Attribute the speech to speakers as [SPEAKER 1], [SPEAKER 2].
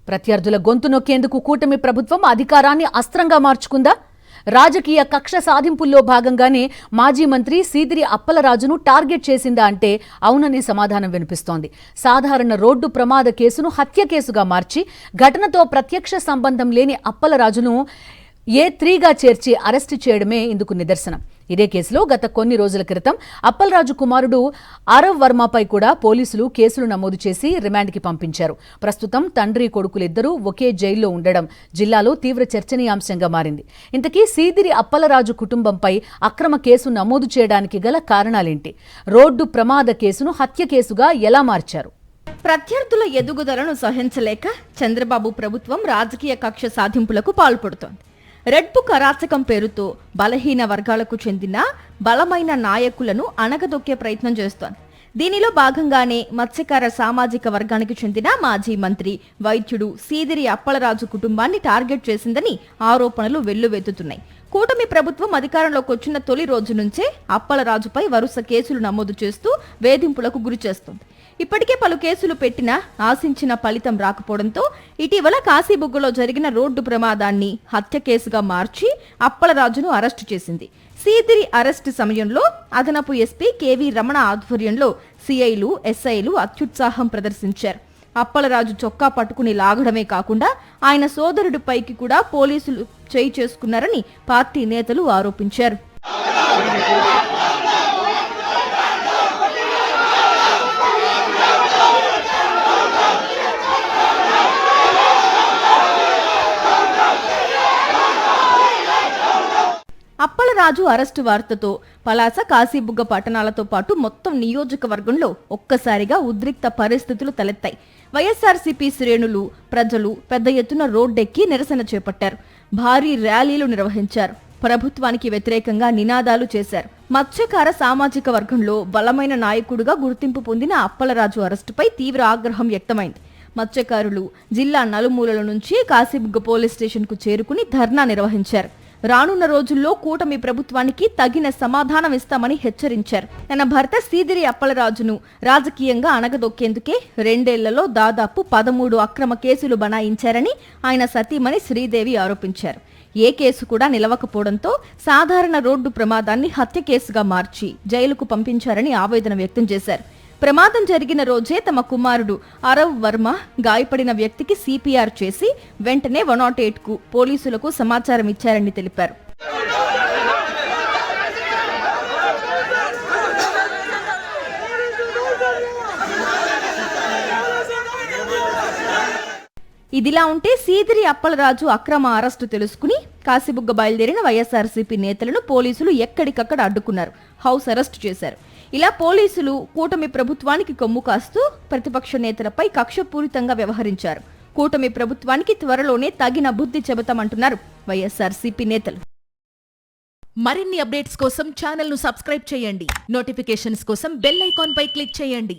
[SPEAKER 1] ప్రత్యర్థుల గొంతు నొక్కేందుకు కూటమి ప్రభుత్వం అధికారాన్ని అస్త్రంగా మార్చుకుందా? రాజకీయ కక్ష సాధింపుల్లో భాగంగానే మాజీ మంత్రి సీదిరి అప్పలరాజును టార్గెట్ చేసిందా అంటే అవుననే సమాధానం వినిపిస్తోంది. సాధారణ రోడ్డు ప్రమాద కేసును హత్య కేసుగా మార్చి ఘటనతో ప్రత్యక్ష సంబంధం లేని అప్పలరాజును A3గా చేర్చి అరెస్టు చేయడమే ఇందుకు నిదర్శనం. ఇదే కేసులో గత కొన్ని రోజుల క్రితం అప్పలరాజు కుమారుడు ఆరవ్ వర్మపై కూడా పోలీసులు కేసులు నమోదు చేసి రిమాండ్కి పంపించారు. ప్రస్తుతం తండ్రి కొడుకులిద్దరూ ఒకే జైల్లో ఉండడం జిల్లాలో తీవ్ర చర్చనీయాంశంగా మారింది. ఇంతకీ సీదిరి అప్పలరాజు కుటుంబంపై అక్రమ కేసు నమోదు చేయడానికి గల కారణాలేంటి? రోడ్డు ప్రమాద కేసును హత్య కేసుగా ఎలా మార్చారు?
[SPEAKER 2] ప్రత్యర్థుల ఎదుగుదలను సహించలేక చంద్రబాబు ప్రభుత్వం రాజకీయ కక్ష సాధింపులకు పాల్పడుతోంది. రెడ్ బుక్ అరాచకం పేరుతో బలహీన వర్గాలకు చెందిన బలమైన నాయకులను అణగదొక్కే ప్రయత్నం చేస్తోంది. దీనిలో భాగంగానే మత్స్యకార సామాజిక వర్గానికి చెందిన మాజీ మంత్రి వైద్యుడు సీదిరి అప్పలరాజు కుటుంబాన్ని టార్గెట్ చేసిందని ఆరోపణలు వెల్లువెత్తుతున్నాయి. కూటమి ప్రభుత్వం అధికారంలోకి వచ్చిన తొలి రోజు నుంచే అప్పలరాజుపై వరుస కేసులు నమోదు చేస్తూ వేధింపులకు గురి చేస్తోంది. ఇప్పటికే పలు కేసులు పెట్టినా ఆశించిన ఫలితం రాకపోవడంతో ఇటీవల కాశీబుగ్గలో జరిగిన రోడ్డు ప్రమాదాన్ని హత్య కేసుగా మార్చి అప్పలరాజును అరెస్టు చేసింది. సీదిరి అరెస్టు సమయంలో అదనపు ఎస్పీ కేవీ రమణ ఆధ్వర్యంలో సిఐలు, ఎస్ఐలు అత్యుత్సాహం ప్రదర్శించారు. అప్పలరాజు చొక్కా పట్టుకుని లాగడమే కాకుండా ఆయన సోదరుడిపైకి కూడా పోలీసులు చేయి చేసుకున్నారని పార్టీ నేతలు ఆరోపించారు. అప్పలరాజు అరెస్టు వార్తతో పలాస, కాశీబుగ్గ పట్టణాలతో పాటు మొత్తం నియోజకవర్గంలో ఒక్కసారిగా ఉద్రిక్త పరిస్థితులు తలెత్తాయి. వైఎస్ఆర్సీపీ శ్రేణులు, ప్రజలు పెద్ద ఎత్తున రోడ్డెక్కి నిరసన చేపట్టారు. భారీ ర్యాలీలు నిర్వహించారు. ప్రభుత్వానికి వ్యతిరేకంగా నినాదాలు చేశారు. మత్స్యకార సామాజిక వర్గంలో బలమైన నాయకుడిగా గుర్తింపు పొందిన అప్పలరాజు అరెస్టుపై తీవ్ర ఆగ్రహం వ్యక్తమైంది. మత్స్యకారులు జిల్లా నలుమూలల నుంచి కాశీబుగ్గ పోలీస్ స్టేషన్ కు చేరుకుని ధర్నా నిర్వహించారు. రానున్న రోజుల్లో కూటమి ప్రభుత్వానికి తగిన సమాధానం ఇస్తామని హెచ్చరించారు. తన భర్త సీదిరి అప్పలరాజును రాజకీయంగా అణగదొక్కేందుకే 2 ఏళ్లలో దాదాపు 13 అక్రమ కేసులు బనాయించారని ఆయన సతీమణి శ్రీదేవి ఆరోపించారు. ఏ కేసు కూడా నిలవకపోవడంతో సాధారణ రోడ్డు ప్రమాదాన్ని హత్య కేసుగా మార్చి జైలుకు పంపించారని ఆవేదన వ్యక్తం చేశారు. ప్రమాదం జరిగిన రోజే తమ కుమారుడు ఆరవ్ వర్మ గాయపడిన వ్యక్తికి CPR చేసి వెంటనే 108కు పోలీసులకు సమాచారం ఇచ్చారని తెలిపారు. ఇదిలా ఉంటే సీదిరి అప్పలరాజు అక్రమ అరెస్టు తెలుసుకుని కాశీబుగ్గ బయలుదేరిన వైఎస్ఆర్సీపీ నేతలను పోలీసులు ఎక్కడికక్కడ అడ్డుకున్నారు. హౌస్ అరెస్టు చేశారు. ఇలా పోలీసులు కూటమి ప్రభుత్వానికి కొమ్ము కాస్తూ ప్రతిపక్ష నేతలపై కక్షపూరితంగా వ్యవహరించారు. కూటమి ప్రభుత్వానికి త్వరలోనే తగిన బుద్ధి చెబుతామంటున్నారు వైఎస్ఆర్సీపీ నేతలు.
[SPEAKER 3] మరిన్ని అప్డేట్స్ కోసం ఛానల్ ను సబ్స్క్రైబ్ చేయండి. నోటిఫికేషన్స్ కోసం బెల్ ఐకాన్ పై క్లిక్ చేయండి.